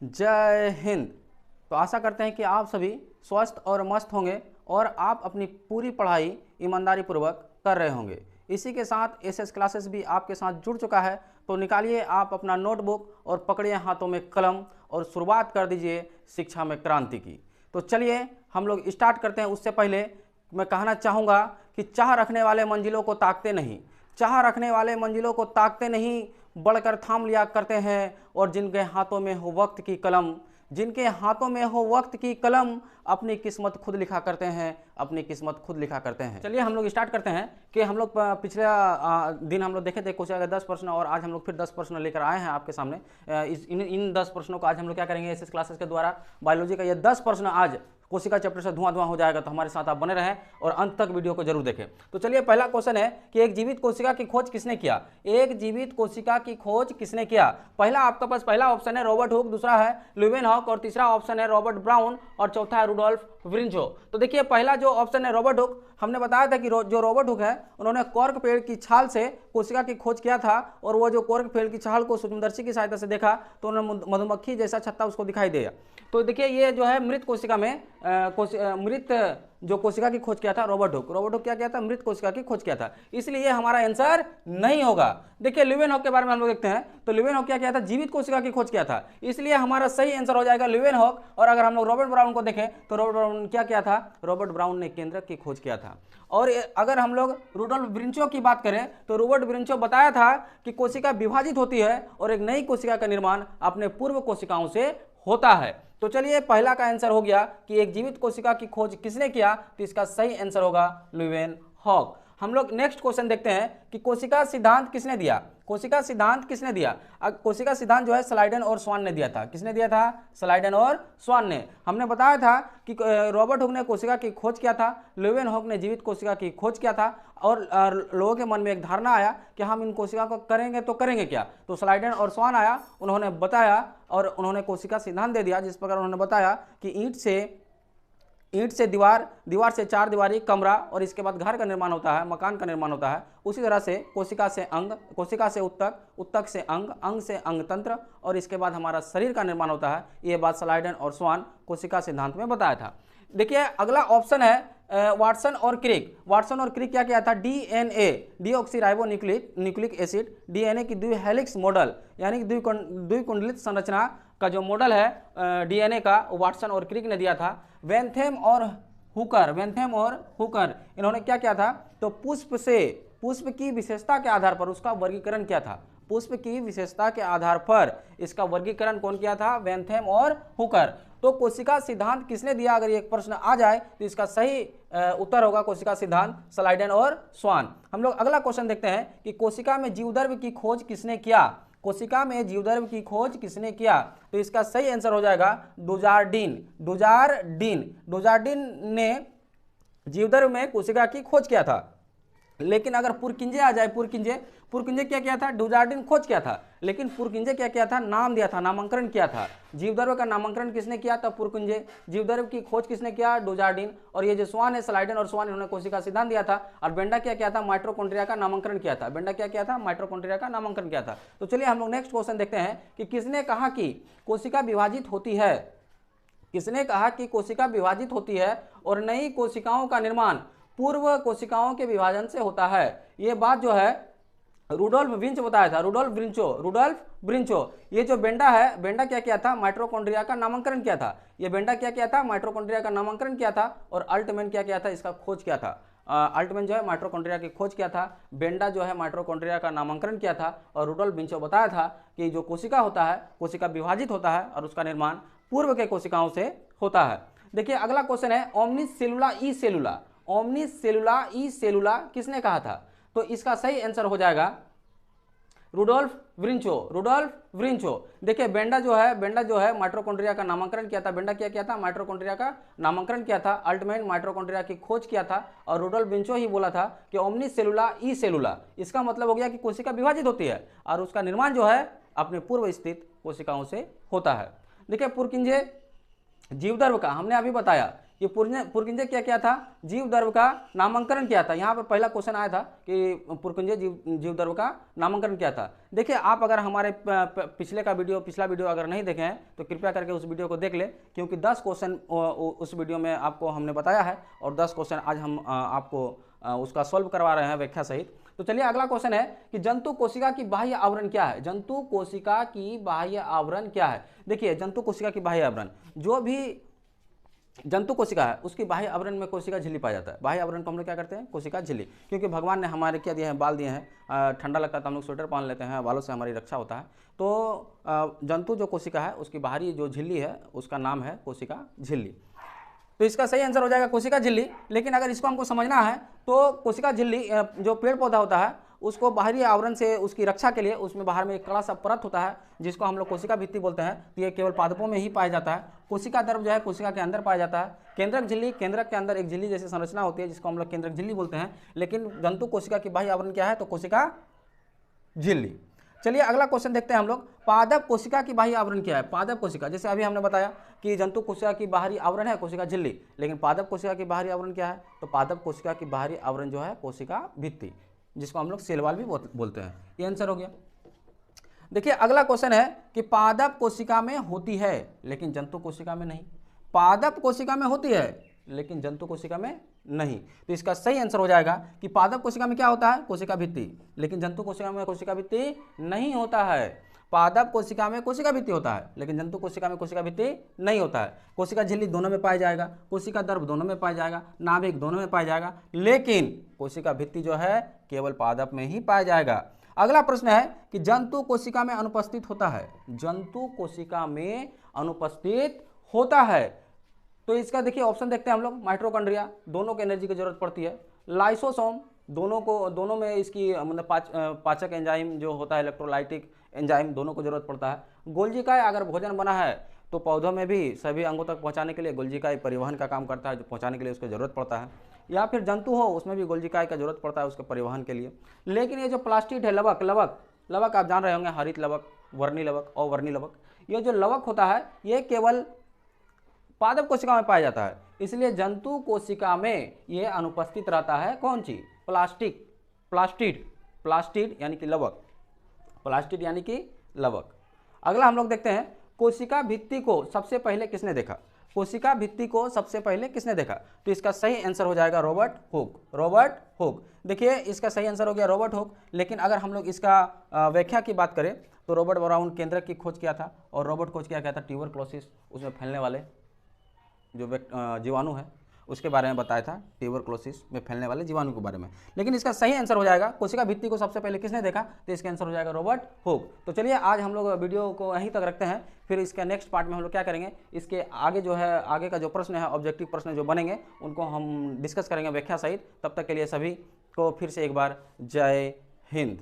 जय हिंद। तो आशा करते हैं कि आप सभी स्वस्थ और मस्त होंगे और आप अपनी पूरी पढ़ाई ईमानदारी पूर्वक कर रहे होंगे। इसी के साथ एसएस क्लासेस भी आपके साथ जुड़ चुका है। तो निकालिए आप अपना नोटबुक और पकड़िए हाथों में कलम और शुरुआत कर दीजिए शिक्षा में क्रांति की। तो चलिए हम लोग स्टार्ट करते हैं। उससे पहले मैं कहना चाहूँगा कि चाह रखने वाले मंजिलों को ताकते नहीं, चाह रखने वाले मंजिलों को ताकते नहीं, बढ़कर थाम लिया करते हैं। और जिनके हाथों में हो वक्त की कलम, जिनके हाथों में हो वक्त की कलम, अपनी किस्मत खुद लिखा करते हैं, अपनी किस्मत खुद लिखा करते हैं। चलिए हम लोग स्टार्ट करते हैं कि हम लोग पिछले दिन हम लोग देखे थे क्वेश्चन 10 प्रश्न और आज हम लोग फिर 10 प्रश्न लेकर आए हैं आपके सामने। इन 10 प्रश्नों को आज हम लोग क्या करेंगे, एसएस क्लासेस के द्वारा बायोलॉजी का ये 10 प्रश्न आज कोशिका चैप्टर से धुआं हो जाएगा। तो हमारे साथ आप बने रहें और अंत तक वीडियो को जरूर देखें। तो चलिए पहला क्वेश्चन है कि एक जीवित कोशिका की खोज किसने किया। एक जीवित कोशिका की खोज किसने किया। पहला आपका पास पहला ऑप्शन है रॉबर्ट हुक, दूसरा है ल्यूवेनहॉक और तीसरा ऑप्शन है रॉबर्ट ब्राउन और चौथा है रुडोल्फ विंचो। तो देखिए पहला जो ऑप्शन है रॉबर्ट हुक, हमने बताया था कि जो रॉबर्ट हुक है उन्होंने कॉर्क पेड़ की छाल से कोशिका की खोज किया था और वो जो कॉर्क पेड़ की छाल को सूक्ष्मदर्शी की सहायता से देखा तो उन्हें मधुमक्खी जैसा छत्ता उसको दिखाई दिया। तो देखिए ये जो है मृत कोशिका में मृत जो कोशिका की खोज किया था रॉबर्ट हुक। रॉबर्ट हुक क्या किया था, मृत कोशिका की खोज किया था, इसलिए हमारा आंसर नहीं होगा। देखिए ल्यूवेनहॉक के बारे में हम लोग देखते हैं। तो ल्यूवेनहॉक क्या किया था, जीवित कोशिका की खोज किया था, इसलिए हमारा सही आंसर हो जाएगा ल्यूवेनहॉक। और अगर हम लोग रॉबर्ट ब्राउन को देखें तो रॉबर्ट ब्राउन क्या किया था, रॉबर्ट ब्राउन ने केंद्रक की खोज किया था। और अगर हम लोग रुडोल्फ विंचो की बात करें तो रॉबर्ट विंचो बताया था कि कोशिका विभाजित होती है और एक नई कोशिका का निर्माण अपने पूर्व कोशिकाओं से होता है। तो चलिए पहला का आंसर हो गया कि एक जीवित कोशिका की खोज किसने किया, तो इसका सही आंसर होगा ल्यूवेनहॉक। हम लोग नेक्स्ट क्वेश्चन देखते हैं कि कोशिका सिद्धांत किसने दिया। कोशिका सिद्धांत किसने दिया। कोशिका सिद्धांत जो है स्लाइडन और स्वान ने दिया था। किसने दिया था, स्लाइडन और स्वान ने। हमने बताया था कि रॉबर्ट हुक ने कोशिका की खोज किया था, ल्यूवेनहॉक ने जीवित कोशिका की खोज किया था। और लोगों के मन में एक धारणा आया कि हम इन कोशिका को करेंगे तो करेंगे क्या। तो स्लाइडन और स्वान आया, उन्होंने बताया और उन्होंने कोशिका सिद्धांत दे दिया, जिस प्रकार उन्होंने बताया कि ईंट से दीवार, दीवार से चार दीवारी कमरा और इसके बाद घर का निर्माण होता है, मकान का निर्माण होता है। उसी तरह से कोशिका से अंग, कोशिका से उत्तक, उत्तक से अंग, अंग से अंग तंत्र और इसके बाद हमारा शरीर का निर्माण होता है। ये बात स्लाइडन और स्वान कोशिका सिद्धांत में बताया था। देखिए अगला ऑप्शन है वाटसन और क्रिक। वाटसन और क्रिक क्या किया था, डीएनए, डीऑक्सीराइबोन्यूक्लिक एसिड, डीएनए की द्विहेलिक्स मॉडल यानी द्विकुंडलित संरचना का जो मॉडल है डीएनए का, वाटसन और क्रिक ने दिया था। वेंथेम और हुकर इन्होंने क्या किया था, तो पुष्प की विशेषता के आधार पर उसका वर्गीकरण किया था। पुष्प की विशेषता के आधार पर इसका वर्गीकरण कौन किया था, वेंथेम और हुकर। तो कोशिका सिद्धांत किसने दिया, अगर एक प्रश्न आ जाए तो इसका सही उत्तर होगा कोशिका सिद्धांत स्लाइडन और स्वान। हम लोग अगला क्वेश्चन देखते हैं कि कोशिका में जीवद्रव्य की खोज किसने किया। कोशिका में जीवद्रव्य की खोज किसने किया, तो इसका सही आंसर हो जाएगा डुजार्डिन ने जीवद्रव्य में कोशिका की खोज किया था। लेकिन अगर पुरकिंजे आ जाए, पुरकिंजे क्या किया था, डुजार्डिन खोज किया था, लेकिन पुरकिंजे क्या किया था, नाम दिया था, नामांकन किया था। जीवद्रव्य का नामांकन किसने किया था, पुरकिंजे। जीवद्रव्य की खोज किसने किया, डुजार्डिन। और ये जो स्वान है, स्लाइडन और स्वान, इन्होंने कोशिका सिद्धांत दिया था। और बेंडा क्या किया था, माइटोकॉन्ड्रिया का नामांकन किया था। बेंडा क्या किया था, माइटोकॉन्ड्रिया का नामांकन किया था। तो चलिए हम लोग नेक्स्ट क्वेश्चन देखते हैं कि किसने कहा कि कोशिका विभाजित होती है। किसने कहा कि कोशिका विभाजित होती है और नई कोशिकाओं का निर्माण पूर्व कोशिकाओं के विभाजन से होता है। ये बात जो है रुडोल्फ विंच बताया था, रुडोल्फ विंचो। ये जो बेंडा है, बेंडा क्या किया था, माइटोकॉन्ड्रिया का नामकरण किया था। ये बेंडा क्या किया था, माइटोकॉन्ड्रिया का नामकरण किया था। और अल्टमैन क्या किया था, इसका खोज किया था। अल्टमैन जो है माइटोकॉन्ड्रिया की खोज किया था, बेंडा जो है माइटोकॉन्ड्रिया का नामकरण किया था और रुडोल्फ विंचो बताया था कि जो कोशिका होता है, कोशिका विभाजित होता है और उसका निर्माण पूर्व के कोशिकाओं से होता है। देखिए अगला क्वेश्चन है ओमनिस सेलुला ई सेलुला। ओमनिस सेलुला ई सेलुला किसने कहा था, तो इसका सही आंसर हो जाएगा रुडोल्फ विंचो। देखिए बेंडा जो है माइटोकॉन्ड्रिया का नामकरण किया था। बेंडा क्या किया था, माइटोकॉन्ड्रिया का नामकरण किया था। अल्टमैन माइटोकॉन्ड्रिया की खोज किया था और रुडोल्फ विंचो ही बोला था कि ओमनिस सेलुला ई सेलुला। इसका मतलब हो गया कि कोशिका विभाजित होती है और उसका निर्माण जो है अपने पूर्व स्थित कोशिकाओं से होता है। देखिए पुरकिंजे जीवद्रव्य का हमने अभी बताया कि पुरकिंजे क्या किया था, जीव द्रव का नामांकन किया था। यहाँ पर पहला क्वेश्चन आया था कि पुरकिंजे जीव द्रव का नामांकन किया था। देखिए आप अगर हमारे पिछला वीडियो अगर नहीं देखे हैं तो कृपया करके उस वीडियो को देख ले, क्योंकि 10 क्वेश्चन उस वीडियो में आपको हमने बताया है और 10 क्वेश्चन आज हम आपको उसका सॉल्व करवा रहे हैं व्याख्या सहित। तो चलिए अगला क्वेश्चन है कि जंतु कोशिका की बाह्य आवरण क्या है। जंतु कोशिका की बाह्य आवरण क्या है। देखिए जंतु कोशिका की बाह्य आवरण, जो भी जंतु कोशिका है उसकी बाह्य आवरण में कोशिका झिल्ली पाया जाता है। बाह्य आवरण को हम लोग क्या करते हैं, कोशिका झिल्ली, क्योंकि भगवान ने हमारे क्या दिए हैं, बाल दिए हैं, ठंडा लगता है तो हम लोग स्वेटर पहन लेते हैं, बालों से हमारी रक्षा होता है। तो जंतु जो कोशिका है उसकी बाहरी जो झिल्ली है उसका नाम है कोशिका झिल्ली। तो इसका सही आंसर हो जाएगा कोशिका झिल्ली। लेकिन अगर इसको हमको समझना है तो कोशिका झिल्ली जो पेड़ पौधा होता है उसको बाहरी आवरण से उसकी रक्षा के लिए उसमें बाहर में एक कड़ा सा परत होता है जिसको हम लोग कोशिका भित्ति बोलते हैं। तो ये केवल पादपों में ही पाया जाता है। कोशिका द्रव जो है कोशिका के अंदर पाया जाता है। केंद्रक झिल्ली, केंद्रक के अंदर एक झिल्ली जैसी संरचना होती है जिसको हम लोग केंद्रक झिल्ली बोलते हैं। लेकिन जंतु कोशिका की बाह्य आवरण क्या है, तो कोशिका झिल्ली। चलिए अगला क्वेश्चन देखते हैं हम लोग, पादप कोशिका की बाह्य आवरण क्या है। पादप कोशिका, जैसे अभी हमने बताया कि जंतु कोशिका की बाहरी आवरण है कोशिका झिल्ली, लेकिन पादप कोशिका की बाहरी आवरण क्या है, तो पादप कोशिका की बाहरी आवरण जो है कोशिका भित्ति, जिसको हम लोग सेल वॉल भी बोलते हैं। ये आंसर हो गया। देखिए अगला क्वेश्चन है कि पादप कोशिका में होती है लेकिन जंतु कोशिका में नहीं। पादप कोशिका में होती है लेकिन जंतु कोशिका में नहीं। तो इसका सही आंसर हो जाएगा कि पादप कोशिका में क्या होता है, कोशिका भित्ति, लेकिन जंतु कोशिका में कोशिका भित्ति नहीं होता है। पादप कोशिका में कोशिका भित्ति होता है लेकिन जंतु कोशिका में कोशिका भित्ति नहीं होता है। कोशिका झिल्ली दोनों में पाया जाएगा, कोशिका द्रव दोनों में पाया जाएगा, नाभिक दोनों में पाया जाएगा, लेकिन कोशिका भित्ति जो है केवल पादप में ही पाया जाएगा। अगला प्रश्न है कि जंतु कोशिका में अनुपस्थित होता है। जंतु कोशिका में अनुपस्थित होता है, तो इसका देखिए ऑप्शन देखते हैं हम लोग। माइटोकॉन्ड्रिया, दोनों को एनर्जी की जरूरत पड़ती है। लाइसोसोम, दोनों में इसकी मतलब पाचक एंजाइम जो होता है, इलेक्ट्रोलाइटिक एंजाइम, दोनों को जरूरत पड़ता है। गोल्जिकाय, अगर भोजन बना है तो पौधों में भी सभी अंगों तक पहुंचाने के लिए गोल्जिकाय परिवहन का काम करता है, जो पहुंचाने के लिए उसको जरूरत पड़ता है। या फिर जंतु हो उसमें भी गोल्जिकाय का जरूरत पड़ता है उसके परिवहन के लिए। लेकिन ये जो प्लास्टिड है, लवक आप जान रहे होंगे, हरित लवक, वर्णी लवक और वर्णी लवक, ये जो लवक होता है ये केवल पादप कोशिका में पाया जाता है। इसलिए जंतु कोशिका में ये अनुपस्थित रहता है। कौन चीज, प्लास्टिड यानी कि लवक, प्लास्टिड यानी कि लवक। अगला हम लोग देखते हैं, कोशिका भित्ति को सबसे पहले किसने देखा। कोशिका भित्ति को सबसे पहले किसने देखा, तो इसका सही आंसर हो जाएगा रॉबर्ट हुक। देखिए इसका सही आंसर हो गया रॉबर्ट हुक। लेकिन अगर हम लोग इसका व्याख्या की बात करें तो रॉबर्ट ब्राउन केंद्रक की खोज किया था और रॉबर्ट खोज क्या था, ट्यूबरक्लोसिस, उसमें फैलने वाले जो जीवाणु है उसके बारे में बताया था, ट्यूबरक्लोसिस में फैलने वाले जीवाणु के बारे में। लेकिन इसका सही आंसर हो जाएगा कोशिका भित्ति को सबसे पहले किसने देखा, तो इसका आंसर हो जाएगा रॉबर्ट हुक। तो चलिए आज हम लोग वीडियो को यहीं तक रखते हैं, फिर इसका नेक्स्ट पार्ट में हम लोग क्या करेंगे, इसके आगे जो है आगे का जो प्रश्न है, ऑब्जेक्टिव प्रश्न जो बनेंगे उनको हम डिस्कस करेंगे व्याख्या सहित। तब तक के लिए सभी को फिर से एक बार जय हिंद।